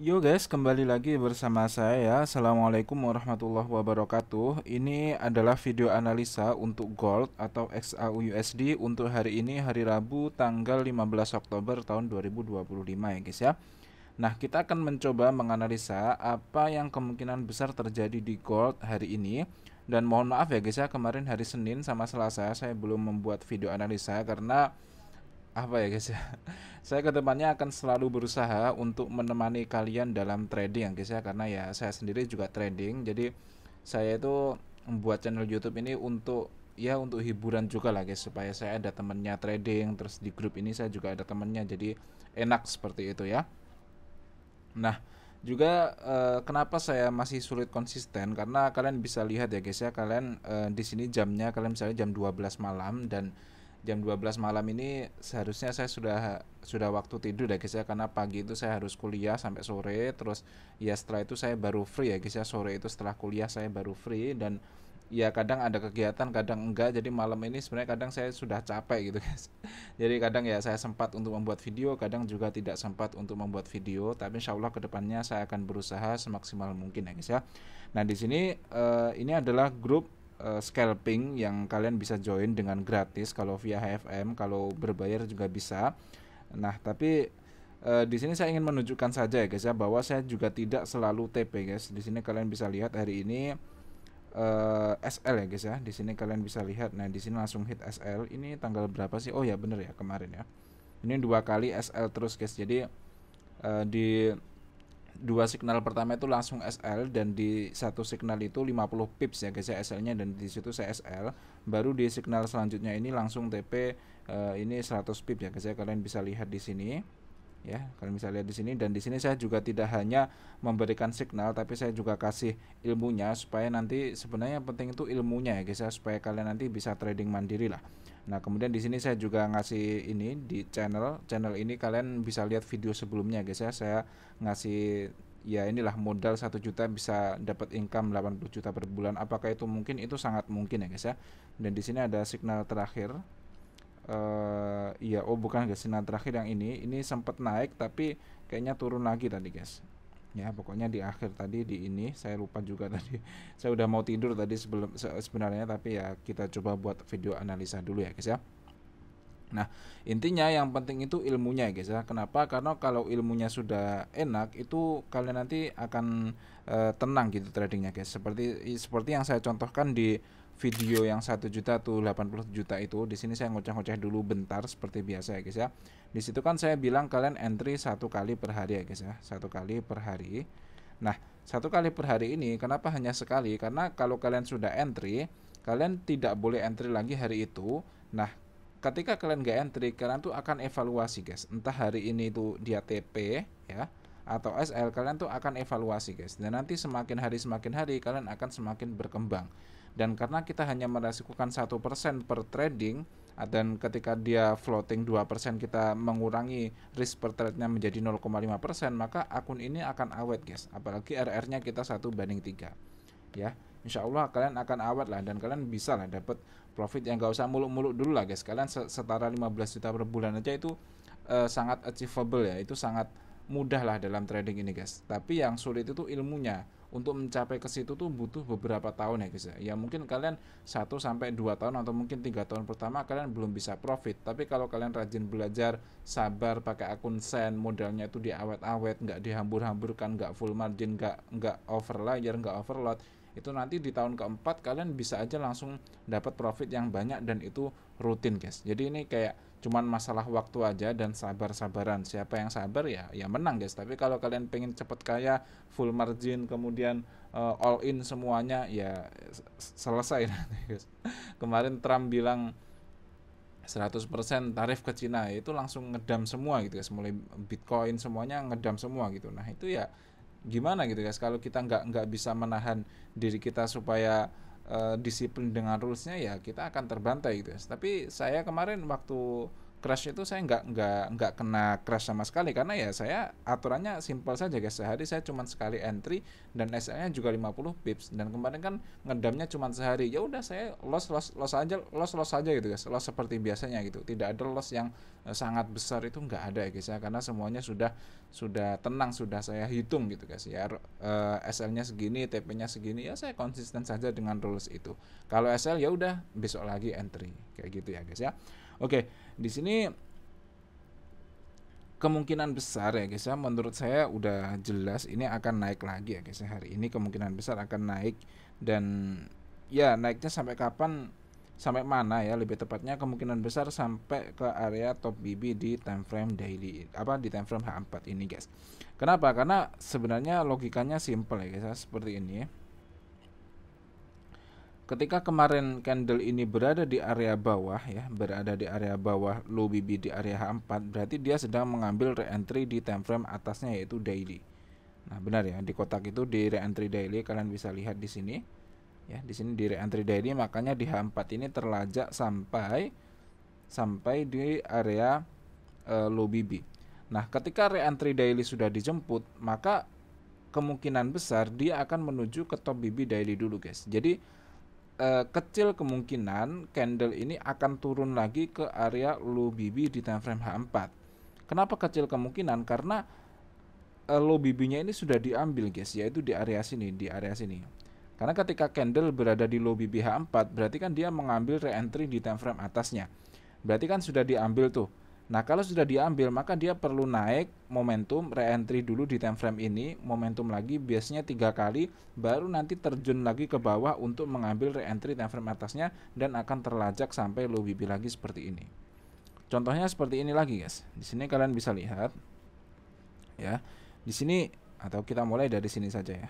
Yo guys, kembali lagi bersama saya ya. Assalamualaikum warahmatullahi wabarakatuh. Ini adalah video analisa untuk gold atau XAUUSD untuk hari ini, hari Rabu tanggal 15 Oktober tahun 2025 ya guys ya. Nah, kita akan mencoba menganalisa apa yang kemungkinan besar terjadi di gold hari ini. Dan mohon maaf ya guys ya, kemarin hari Senin sama Selasa saya belum membuat video analisa karena apa ya guys ya. Saya kedepannya akan selalu berusaha untuk menemani kalian dalam trading ya guys ya, karena ya saya sendiri juga trading. Jadi saya itu membuat channel YouTube ini untuk ya untuk hiburan juga lah guys, supaya saya ada temennya trading, terus di grup ini saya juga ada temennya, jadi enak seperti itu ya. Nah, juga kenapa saya masih sulit konsisten, karena kalian bisa lihat ya guys ya, kalian di sini jamnya kalian misalnya jam 12 malam, dan jam 12 malam ini seharusnya saya sudah waktu tidur ya guys ya, karena pagi itu saya harus kuliah sampai sore, terus ya setelah itu saya baru free ya guys ya, sore itu setelah kuliah saya baru free. Dan ya kadang ada kegiatan kadang enggak, jadi malam ini sebenarnya kadang saya sudah capek gitu guys. Jadi kadang ya saya sempat untuk membuat video, kadang juga tidak sempat untuk membuat video, tapi insya Allah kedepannya saya akan berusaha semaksimal mungkin ya guys ya. Nah di sini ini adalah grup scalping yang kalian bisa join dengan gratis kalau via HFM, kalau berbayar juga bisa. Nah tapi di sini saya ingin menunjukkan saja ya guys ya, bahwa saya juga tidak selalu TP guys. Di sini kalian bisa lihat hari ini SL ya guys ya. Di sini kalian bisa lihat. Nah, di sini langsung hit SL. Ini tanggal berapa sih? Oh ya, bener ya, kemarin ya. Ini dua kali SL terus guys. Jadi di dua signal pertama itu langsung SL, dan di satu signal itu 50 pips ya guys ya SL-nya, dan di situ saya SL. Baru di signal selanjutnya ini langsung TP, ini 100 pips ya guys ya. Kalian bisa lihat di sini ya, kalian bisa lihat di sini. Dan di sini saya juga tidak hanya memberikan signal, tapi saya juga kasih ilmunya, supaya nanti sebenarnya yang penting itu ilmunya ya guys ya, supaya kalian nanti bisa trading mandiri lah. Nah kemudian di sini saya juga ngasih ini di channel ini, kalian bisa lihat video sebelumnya guys ya. Saya ngasih ya inilah, modal 1 juta bisa dapat income 80 juta per bulan. Apakah itu mungkin? Itu sangat mungkin ya guys ya. Dan di sini ada signal terakhir. Iya, oh bukan guys, sinyal terakhir yang ini sempat naik tapi kayaknya turun lagi tadi guys. Ya pokoknya di akhir tadi, di ini saya lupa juga tadi. Saya udah mau tidur tadi sebelum sebenarnya, tapi ya kita coba buat video analisa dulu ya guys ya. Nah, intinya yang penting itu ilmunya ya guys ya. Kenapa? Karena kalau ilmunya sudah enak, itu kalian nanti akan tenang gitu tradingnya guys. Seperti yang saya contohkan di video yang 1 juta tuh 80 juta itu. Di sini saya ngoceh-ngoceh dulu bentar seperti biasa ya guys ya. Di situ kan saya bilang kalian entry 1 kali per hari ya guys ya. 1 kali per hari. Nah, 1 kali per hari ini kenapa hanya sekali? Karena kalau kalian sudah entry, kalian tidak boleh entry lagi hari itu. Nah, ketika kalian gak entry, kalian tuh akan evaluasi guys, entah hari ini tuh dia TP ya atau SL, kalian tuh akan evaluasi guys. Dan nanti semakin hari kalian akan semakin berkembang. Dan karena kita hanya meresikukan 1% per trading, dan ketika dia floating 2% kita mengurangi risk per trade-nya menjadi 0,5%, maka akun ini akan awet guys. Apalagi RR-nya kita 1:3 ya. Insya Allah kalian akan awet lah, dan kalian bisa lah dapat profit yang gak usah muluk-muluk dulu lah guys. Kalian setara 15 juta per bulan aja itu sangat achievable ya, itu sangat mudah lah dalam trading ini guys. Tapi yang sulit itu ilmunya. Untuk mencapai ke situ tuh butuh beberapa tahun ya guys ya. Ya mungkin kalian 1 sampai 2 tahun atau mungkin 3 tahun pertama kalian belum bisa profit. Tapi kalau kalian rajin belajar, sabar, pakai akun sen, modalnya itu diawet-awet, nggak dihambur-hamburkan, nggak full margin, nggak over layer, nggak overload, itu nanti di tahun keempat kalian bisa aja langsung dapat profit yang banyak, dan itu rutin guys. Jadi ini kayak cuman masalah waktu aja dan sabar-sabaran. Siapa yang sabar ya menang guys. Tapi kalau kalian pengen cepet kaya, full margin, kemudian all in semuanya, ya selesai nanti guys. Kemarin Trump bilang 100% tarif ke Cina, itu langsung ngedam semua gitu guys, mulai Bitcoin semuanya ngedam semua gitu. Nah itu ya gimana gitu guys, kalau kita nggak bisa menahan diri kita supaya disiplin dengan rulesnya, ya kita akan terbantai gitu guys. Tapi saya kemarin waktu crash itu saya nggak kena crash sama sekali, karena ya saya aturannya simpel saja guys, sehari saya cuma sekali entry dan SL-nya juga 50 pips, dan kemarin kan ngedamnya cuma sehari, ya udah saya loss aja gitu guys, loss seperti biasanya gitu, tidak ada loss yang sangat besar, itu nggak ada ya guys ya, karena semuanya sudah tenang, sudah saya hitung gitu guys ya. SL-nya segini, TP-nya segini, ya saya konsisten saja dengan rules itu. Kalau SL ya udah besok lagi entry kayak gitu ya guys ya. Oke, di sini kemungkinan besar ya guys ya, menurut saya udah jelas ini akan naik lagi ya guys ya. Hari ini kemungkinan besar akan naik, dan ya naiknya sampai kapan, sampai mana ya, lebih tepatnya kemungkinan besar sampai ke area top BB di time frame daily, di time frame H4 ini guys. Kenapa? Karena sebenarnya logikanya simple ya guys ya, seperti ini ya. Ketika kemarin candle ini berada di area bawah ya, berada di area bawah low BB di area H4, berarti dia sedang mengambil re-entry di time frame atasnya, yaitu daily. Nah, benar ya, di kotak itu di re-entry daily, kalian bisa lihat di sini. Ya, di sini di re-entry daily, makanya di H4 ini terlajak sampai di area low BB. Nah, ketika re-entry daily sudah dijemput, maka kemungkinan besar dia akan menuju ke top BB daily dulu guys. Jadi kecil kemungkinan candle ini akan turun lagi ke area low BB di time frame H4. Kenapa kecil kemungkinan? Karena low BB-nya ini sudah diambil guys, yaitu di area sini, Karena ketika candle berada di low BB H4, berarti kan dia mengambil re-entry di time frame atasnya. Berarti kan sudah diambil tuh. Nah, kalau sudah diambil, maka dia perlu naik momentum re-entry dulu di time frame ini, momentum lagi biasanya 3 kali, baru nanti terjun lagi ke bawah untuk mengambil re-entry time frame atasnya, dan akan terlajak sampai low BB lagi seperti ini. Contohnya seperti ini lagi guys. Di sini kalian bisa lihat ya. Di sini, atau kita mulai dari sini saja ya.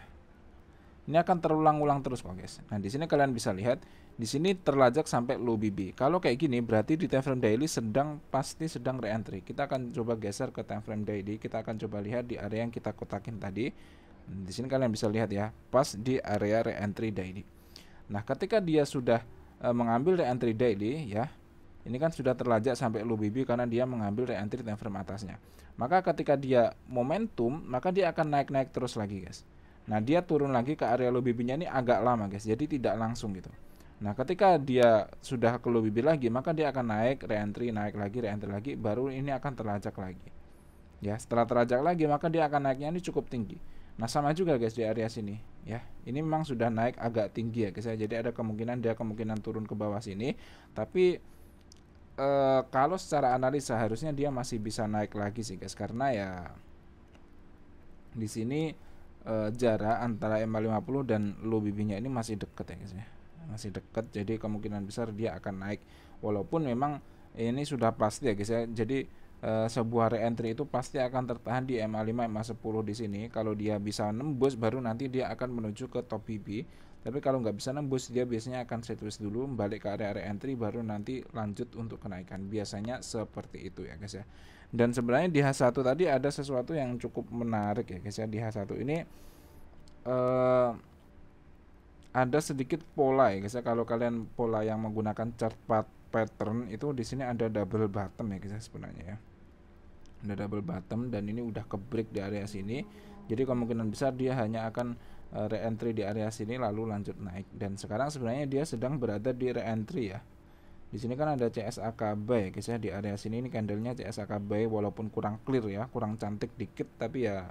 Ini akan terulang-ulang terus kok guys. Nah, di sini kalian bisa lihat, di sini terlajak sampai low BB. Kalau kayak gini berarti di time frame daily pasti sedang re-entry. Kita akan coba geser ke time frame daily. Kita akan coba lihat di area yang kita kotakin tadi. Di sini kalian bisa lihat ya, pas di area re-entry daily. Nah, ketika dia sudah mengambil re-entry daily ya, ini kan sudah terlajak sampai low BB karena dia mengambil re-entry time frame atasnya. Maka ketika dia momentum, maka dia akan naik-naik terus lagi guys. Nah, dia turun lagi ke area low BB-nya ini agak lama guys, jadi tidak langsung gitu. Nah, ketika dia sudah ke low BB lagi, maka dia akan naik, re-entry, naik lagi, re-entry lagi, baru ini akan terlajak lagi. Ya, setelah terlajak lagi, maka dia akan naiknya ini cukup tinggi. Nah, sama juga guys di area sini ya. Ini memang sudah naik agak tinggi ya guys ya. Jadi ada kemungkinan turun ke bawah sini, tapi kalau secara analisa harusnya dia masih bisa naik lagi sih guys, karena ya di sini jarak antara MA50 dan low BB-nya ini masih dekat ya guys ya. Masih dekat, jadi kemungkinan besar dia akan naik. Walaupun memang ini sudah pasti ya guys ya. Jadi sebuah re-entry itu pasti akan tertahan di MA5, MA10 di sini. Kalau dia bisa nembus, baru nanti dia akan menuju ke top BB. Tapi kalau nggak bisa nembus, dia biasanya akan sideways dulu, balik ke area re-entry, baru nanti lanjut untuk kenaikan. Biasanya seperti itu ya guys ya. Dan sebenarnya di H1 tadi ada sesuatu yang cukup menarik ya guys ya. Di H1 ini ada sedikit pola ya guys ya. Kalau kalian pola yang menggunakan chart pattern itu, di sini ada double bottom ya guys ya sebenarnya ya. Ada double bottom, dan ini udah ke break di area sini. Jadi kemungkinan besar dia hanya akan re-entry di area sini lalu lanjut naik. Dan sekarang sebenarnya dia sedang berada di re-entry ya. Di sini kan ada CSAK buy guys ya, di area sini ini candlenya CSAK buy, walaupun kurang clear ya, kurang cantik dikit, tapi ya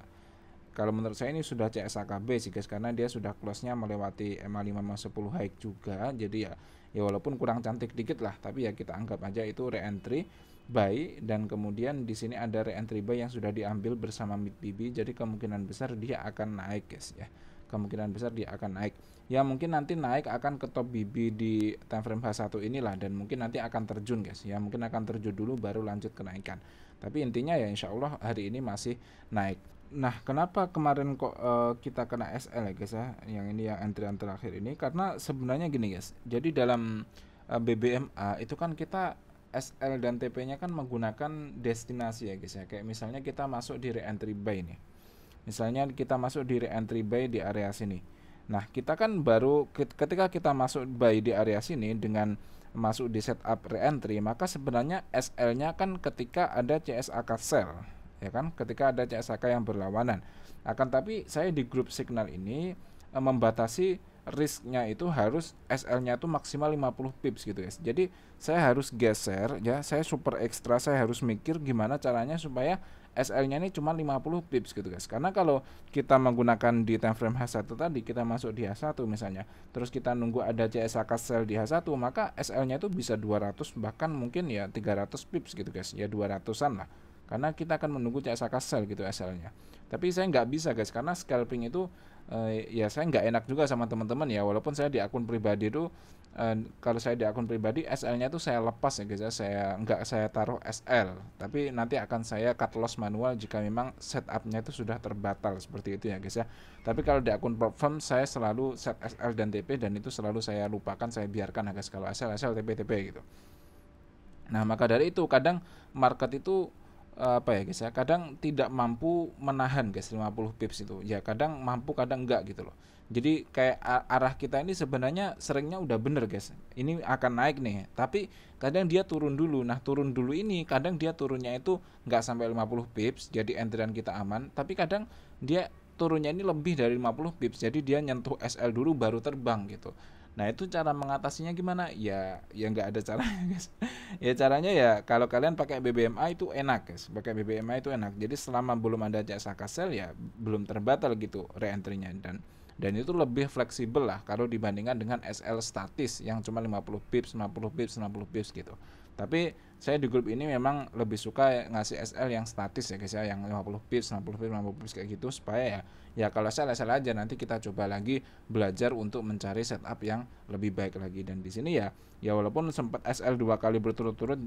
kalau menurut saya ini sudah CSAK buy sih guys, karena dia sudah close-nya melewati MA5 MA10 high juga. Jadi ya walaupun kurang cantik dikit lah, tapi ya kita anggap aja itu re-entry buy, dan kemudian di sini ada re-entry buy yang sudah diambil bersama mid BB. Jadi kemungkinan besar dia akan naik guys ya. Kemungkinan besar dia akan naik. Ya mungkin nanti naik akan ke top BB di time frame H1 inilah, dan mungkin nanti akan terjun guys ya, mungkin akan terjun dulu baru lanjut kenaikan. Tapi intinya ya insya Allah hari ini masih naik. Nah, kenapa kemarin kok kita kena SL ya guys ya, yang ini yang antrian terakhir ini, karena sebenarnya gini guys. Jadi dalam BBMA itu kan kita SL dan TP nya kan menggunakan destinasi ya guys ya. Kayak misalnya kita masuk di re-entry buy nih. Misalnya kita masuk di re-entry buy di area sini. Nah, kita kan baru ketika kita masuk buy di area sini dengan masuk di setup reentry, maka sebenarnya SL-nya kan ketika ada CSAK sell, ya kan, ketika ada CSAK yang berlawanan. Akan tapi saya di grup signal ini membatasi risknya itu harus SL-nya itu maksimal 50 pips gitu guys. Jadi saya harus geser ya, saya super ekstra, saya harus mikir gimana caranya supaya SL-nya ini cuma 50 pips gitu guys. Karena kalau kita menggunakan di time frame H1 tadi, kita masuk di H1 misalnya, terus kita nunggu ada CSAK sell di H1, maka SL-nya itu bisa 200 bahkan mungkin ya 300 pips gitu guys. Ya 200-an lah. Karena kita akan menunggu CSAK sell gitu SL-nya. Tapi saya nggak bisa guys, karena scalping itu ya saya nggak enak juga sama teman-teman ya, walaupun saya di akun pribadi itu kalau saya di akun pribadi SL-nya itu saya lepas ya guys ya, saya taruh SL, tapi nanti akan saya cut loss manual jika memang setupnya itu sudah terbatal seperti itu ya guys ya. Tapi kalau di akun prop firm saya selalu set SL dan TP, dan itu selalu saya lupakan, saya biarkan ya guys, kalau SL TP gitu. Nah maka dari itu kadang market itu apa ya guys ya, kadang tidak mampu menahan guys 50 pips itu ya, kadang mampu kadang enggak gitu loh. Jadi kayak arah kita ini sebenarnya seringnya udah bener guys, ini akan naik nih, tapi kadang dia turun dulu. Nah turun dulu ini kadang dia turunnya itu nggak sampai 50 pips, jadi entrian kita aman, tapi kadang dia turunnya ini lebih dari 50 pips, jadi dia nyentuh SL dulu baru terbang gitu. Nah itu cara mengatasinya gimana? Ya nggak ada caranya guys. Ya caranya ya kalau kalian pakai BBMA itu enak guys. Pakai BBMA itu enak. Jadi selama belum ada CSAK sell ya belum terbatal gitu reentry-nya, dan itu lebih fleksibel lah kalau dibandingkan dengan SL statis yang cuma 50 pips, 50 pips, 60 pips gitu. Tapi saya di grup ini memang lebih suka ngasih SL yang statis ya guys ya, yang 50 pips, 60 pips, 50 pips kayak gitu, supaya ya kalau SL aja, nanti kita coba lagi belajar untuk mencari setup yang lebih baik lagi. Dan di sini ya walaupun sempat SL 2 kali berturut-turut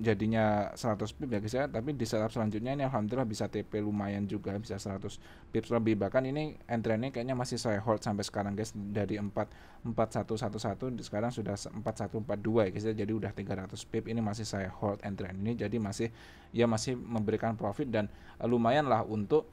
jadinya 100 pips ya guys ya, tapi di setup selanjutnya ini alhamdulillah bisa TP lumayan juga, bisa 100 pips lebih. Bahkan ini entry-nya kayaknya masih saya hold sampai sekarang guys, dari 4111 sekarang sudah 4142 ya guys ya, jadi udah 300 pip. Ini masih saya hold entry ini, jadi masih memberikan profit dan lumayan lah untuk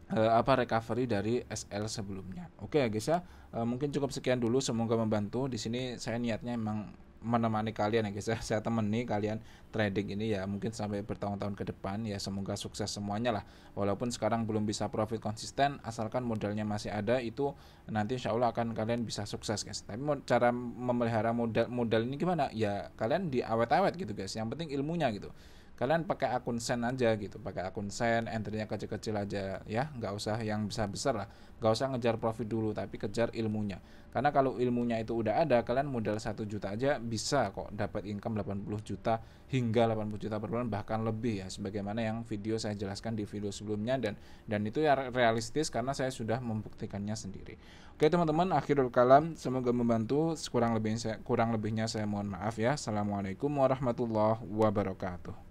recovery dari SL sebelumnya. Oke ya guys ya, mungkin cukup sekian dulu, semoga membantu. Di sini saya niatnya emang menemani kalian ya guys ya, saya temani kalian trading ini ya mungkin sampai bertahun-tahun ke depan ya, semoga sukses semuanya lah. Walaupun sekarang belum bisa profit konsisten, asalkan modalnya masih ada, itu nanti insya Allah akan kalian bisa sukses guys. Tapi cara memelihara modal ini gimana? Ya kalian diawet-awet gitu guys, yang penting ilmunya gitu. Kalian pakai akun sen aja gitu, pakai akun sen, entry-nya kecil-kecil aja ya, nggak usah yang besar-besar lah, nggak usah ngejar profit dulu, tapi kejar ilmunya. Karena kalau ilmunya itu udah ada, kalian modal 1 juta aja bisa kok dapat income 80 juta hingga 80 juta per bulan, bahkan lebih ya, sebagaimana yang video saya jelaskan di video sebelumnya, dan itu ya realistis karena saya sudah membuktikannya sendiri. Oke teman-teman, akhirul kalam, semoga membantu. Kurang lebihnya saya mohon maaf ya. Assalamualaikum warahmatullahi wabarakatuh.